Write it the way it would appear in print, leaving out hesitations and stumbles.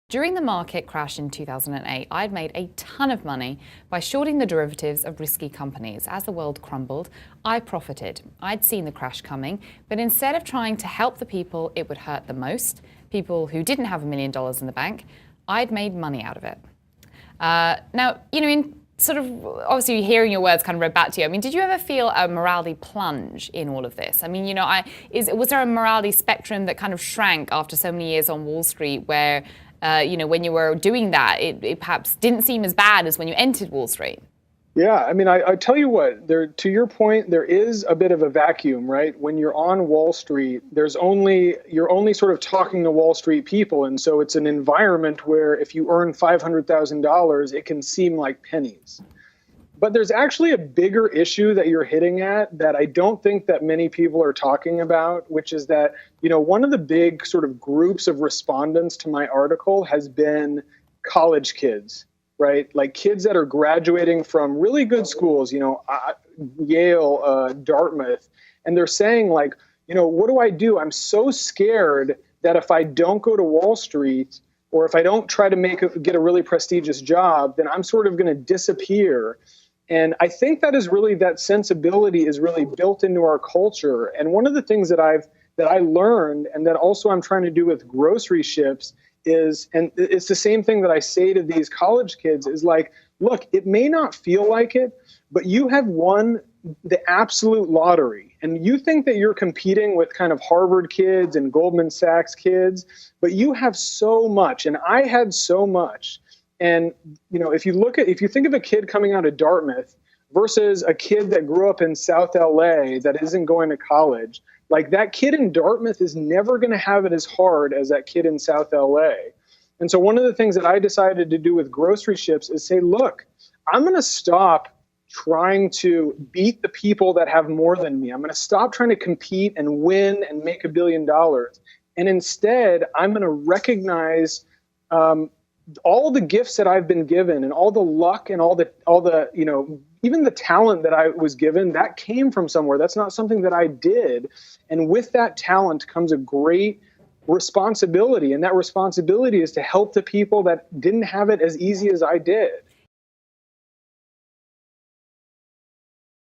During the market crash in 2008, I'd made a ton of money by shorting the derivatives of risky companies. As the world crumbled, I profited. I'd seen the crash coming, but instead of trying to help the people it would hurt the most, people who didn't have $1 million in the bank, I'd made money out of it. Now, in sort of, obviously hearing your words kind of read back to you, I mean, did you ever feel a morality plunge in all of this? I mean, was there a morality spectrum that kind of shrank after so many years on Wall Street where when you were doing that, it perhaps didn't seem as bad as when you entered Wall Street? Yeah, I mean, I tell you what, to your point, there is a bit of a vacuum, right? When you're on Wall Street, you're only sort of talking to Wall Street people. And so it's an environment where if you earn $500,000, it can seem like pennies. But there's actually a bigger issue that you're hitting at that I don't think that many people are talking about, which is that, one of the big sort of groups of respondents to my article has been college kids, right? Like kids that are graduating from really good schools, Yale, Dartmouth, and they're saying like, what do I do? I'm so scared that if I don't go to Wall Street or if I don't try to get a really prestigious job, then I'm sort of going to disappear. And I think that sensibility is really built into our culture. And one of the things that I learned and that also I'm trying to do with Groceryships is, and it's the same thing that I say to these college kids, is like, look, it may not feel like it, but you have won the absolute lottery. And you think that you're competing with kind of Harvard kids and Goldman Sachs kids, but you have so much. And I had so much. And, if you think of a kid coming out of Dartmouth versus a kid that grew up in South LA that isn't going to college, like that kid in Dartmouth is never going to have it as hard as that kid in South LA. And so one of the things that I decided to do with Groceryships is say, look, I'm going to stop trying to beat the people that have more than me. I'm going to stop trying to compete and win and make $1 billion. And instead, I'm going to recognize all the gifts that I've been given and all the luck and all the even the talent that I was given, that came from somewhere. That's not something that I did. And with that talent comes a great responsibility. And that responsibility is to help the people that didn't have it as easy as I did.